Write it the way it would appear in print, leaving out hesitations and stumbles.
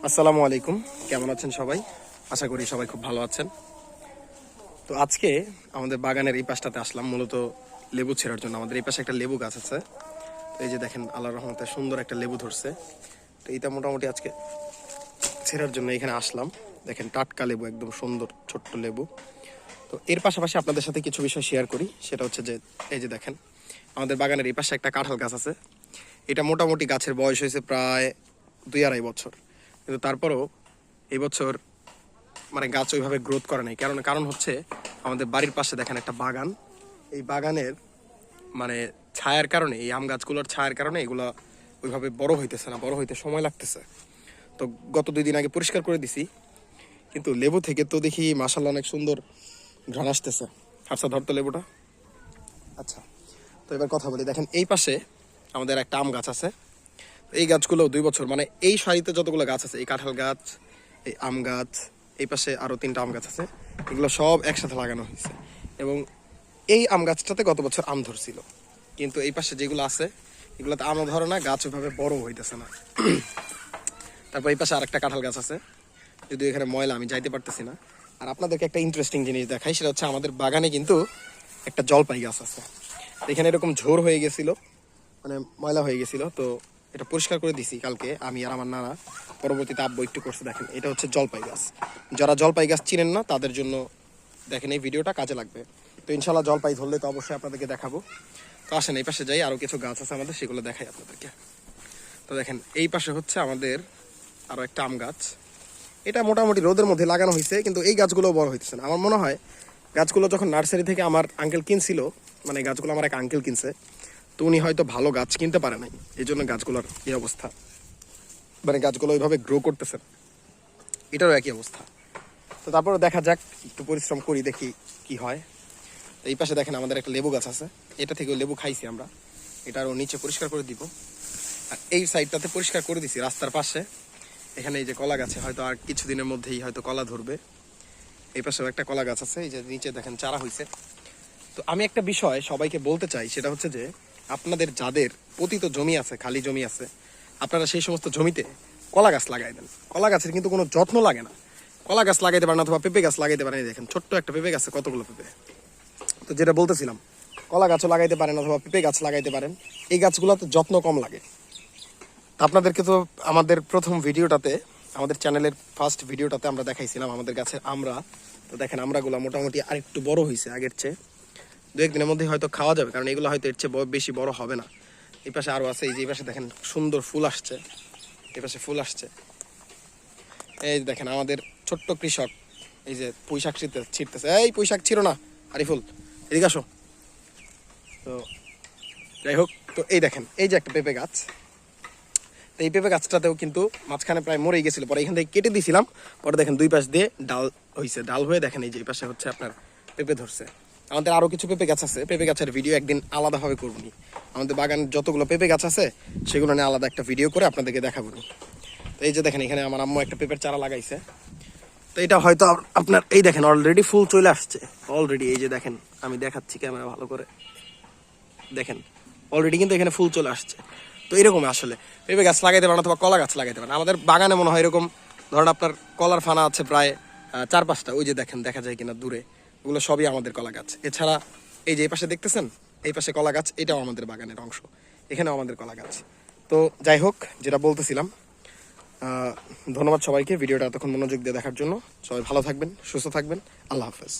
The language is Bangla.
আসসালামু আলাইকুম, কেমন আছেন সবাই? আশা করি সবাই খুব ভালো আছেন। তো আজকে আমাদের বাগানের এই পাশটাতে আসলাম মূলত লেবু ছেঁড়ার জন্য। আমাদের এই পাশে একটা লেবু গাছ আছে। তো এই যে দেখেন, আল্লাহর রহমতে সুন্দর একটা লেবু ধরছে। তো এইটা মোটামুটি আজকে ছেঁড়ার জন্য এখানে আসলাম। দেখেন, টাটকা লেবু, একদম সুন্দর ছোট্ট লেবু। তো এর পাশাপাশি আপনাদের সাথে কিছু বিষয় শেয়ার করি। সেটা হচ্ছে যে, এই যে দেখেন, আমাদের বাগানের এই পাশে একটা কাঁঠাল গাছ আছে। এটা মোটামুটি গাছের বয়স হয়েছে প্রায় 2-2.5 বছর, কিন্তু তারপরও এই বছর মানে গাছ ওইভাবে গ্রোথ করে নাই। কারণ হচ্ছে আমাদের বাড়ির পাশে দেখেন একটা বাগান। এই বাগানের মানে ছায়ার কারণে, এই আম গাছগুলোর ছায়ার কারণে এগুলো ওইভাবে বড় হইতেছে না, বড় হইতে সময় লাগতেছে। তো গত 2 দিন আগে পরিষ্কার করে দিছি, কিন্তু লেবু থেকে তো দেখি মাশাআল্লাহ অনেক সুন্দর ঘ্রাণ আসতেছে। আচ্ছা, ধরতো লেবুটা। আচ্ছা, তো এবার কথা বলি। দেখেন, এই পাশে আমাদের একটা আম গাছ আছে। এই গাছগুলো 2 বছর, মানে এই সারিতে যতগুলো গাছ আছে, এই কাঁঠাল গাছ, এই আম গাছ, এই পাশে আরো 3টা আম গাছ আছে, এগুলো সব একসাথে লাগানো হয়েছে। এবং এই আম গাছটাতে গত বছর আম ধরছিল, কিন্তু এই পাশে যেগুলো আছে এগুলোতে আমও ধরে না, গাছ ওইভাবে বড় হইতেছে না। তারপর এই পাশে আরেকটা কাঁঠাল গাছ আছে, যদিও এখানে ময়লা, আমি যাইতে পারতেছি না। আর আপনাদেরকে একটা ইন্টারেস্টিং জিনিস দেখাই, সেটা হচ্ছে আমাদের বাগানে কিন্তু একটা জলপাই গাছ আছে। এখানে এরকম ঝোর হয়ে গেছিল, মানে ময়লা হয়ে গেছিল। তো এটা পরিষ্কার করে দিছি কালকে আমি আর আমার নানা। পরবর্তীতে আব্বু একটু করছে। দেখেন, এটা হচ্ছে জলপাই গাছ। যারা জলপাই গাছ চিনেন না তাদের জন্য দেখেন এই ভিডিওটা কাজে লাগবে। তো ইনশাল্লাহ জলপাই ধরলে তো অবশ্যই আপনাদেরকে দেখাবো। তো আসেন, এই পাশে যাই, আরও কিছু গাছ আছে আমাদের, সেগুলো দেখাই আপনাদেরকে। তো দেখেন, এই পাশে হচ্ছে আমাদের আরও একটা আম গাছ। এটা মোটামুটি রোদের মধ্যে লাগানো হয়েছে, কিন্তু এই গাছগুলো বড় হইতেছে না। আমার মনে হয় গাছগুলো যখন নার্সারি থেকে আমার আঙ্কেল কিনছিল, মানে গাছগুলো আমার এক আঙ্কেল কিনছে, তো উনি হয়তো ভালো গাছ কিনতে পারে নাই, এই জন্য গাছগুলোর এই অবস্থা। মানে গাছগুলো ওইভাবে গ্রো করতেছে না, এটারও একই অবস্থা। তো তারপরে দেখা যাক, একটু পরিশ্রম করি, দেখি কি হয়। তো এই পাশে দেখেন আমাদের একটা লেবু গাছ আছে, এটা থেকে লেবু খাইছি আমরা। এটারও নিচে পরিষ্কার করে দিব। আর এই সাইডটাতে পরিষ্কার করে দিছি রাস্তার পাশে। এখানে এই যে কলা গাছে হয়তো আর কিছুদিনের মধ্যেই হয়তো কলা ধরবে। এই পাশেও একটা কলা গাছ আছে, এই যে নিচে দেখেন চারা হয়েছে। তো আমি একটা বিষয় সবাইকে বলতে চাই, সেটা হচ্ছে যে আপনাদের যাদের পতিত জমি আছে, খালি জমি আছে, আপনারা সেই সমস্ত জমিতে কলা গাছ লাগাই দেন। কলা গাছের কিন্তু কোনো যত্ন লাগে না। কলা গাছ লাগাইতে পারেন, অথবা পেঁপে গাছ লাগাইতে পারেন। দেখেন, ছোট্ট একটা পেঁপে গাছে কতগুলো পেঁপে। তো যেটা বলতেছিলাম, কলা গাছও লাগাইতে পারেন অথবা পেঁপে গাছ লাগাইতে পারেন। এই গাছগুলোতে যত্ন কম লাগে। আপনাদেরকে তো আমাদের প্রথম ভিডিওটাতে, আমাদের চ্যানেলের ফার্স্ট ভিডিওটাতে আমরা দেখাইছিলাম আমাদের গাছের আমরা। তো দেখেন, আমরাগুলো মোটামুটি আরেকটু বড় হয়েছে আগের চেয়ে। 2-1 দিনের মধ্যেই হয়তো খাওয়া যাবে, কারণ এগুলো হয়তো এর চেয়ে বেশি বড় হবে না। এই পাশে আরও আছে, এই যে এই পাশে দেখেন সুন্দর ফুল আসছে, এই পাশে ফুল আসছে। এই দেখেন আমাদের ছোট্ট কৃষক, এই যে পুঁইশাক ছিটতেছে। এই পুঁইশাক ছিল না, আরিফুল এদিকে আসো। তো যাই হোক, তো এই দেখেন, এই যে একটা পেঁপে গাছ। তো এই পেঁপে গাছটাতেও কিন্তু মাঝখানে প্রায় মরেই গেছিল, পরে এখান থেকে কেটে দিয়েছিলাম। পরে দেখেন 2 পাশ দিয়ে ডাল হয়েছে, ডাল হয়ে দেখেন এই যে এই পাশে হচ্ছে আপনার পেঁপে ধরছে। আমাদের আরও কিছু পেঁপে গাছ আছে, পেঁপে গাছের ভিডিও একদিন আলাদাভাবে করবনি। আমাদের বাগানের যতগুলো পেঁপে গাছ আছে সেগুলো নিয়ে আলাদা একটা ভিডিও করে আপনাদেরকে দেখাবো। তো এই যে দেখেন, এখানে আমার আম্মু একটা পেঁপের চারা লাগাইছে। তো এটা হয়তো আপনার, এই দেখেন অলরেডি ফুল চলে আসছে অলরেডি। এই যে দেখেন, আমি দেখাচ্ছি ক্যামেরা ভালো করে, দেখেন অলরেডি কিন্তু এখানে ফুল চলে আসছে। তো এরকম আসলে পেঁপে গাছ লাগাইতে পারেন অথবা কলা গাছ লাগাইতে পারেন। আমাদের বাগানে মনে হয় এরকম ধরেন আপনার কলার ফানা আছে প্রায় 4-5টা। ওই যে দেখেন, দেখা যায় কিনা দূরে, ওগুলো সবই আমাদের কলা গাছ। এছাড়া এই যে এই পাশে দেখতেছেন, এই পাশে কলা গাছ, এটাও আমাদের বাগানের অংশ, এখানেও আমাদের কলা গাছ। তো যাই হোক, যেটা বলতেছিলাম, ধন্যবাদ সবাইকে ভিডিওটা এতক্ষণ মনোযোগ দিয়ে দেখার জন্য। সবাই ভালো থাকবেন, সুস্থ থাকবেন। আল্লাহ হাফেজ।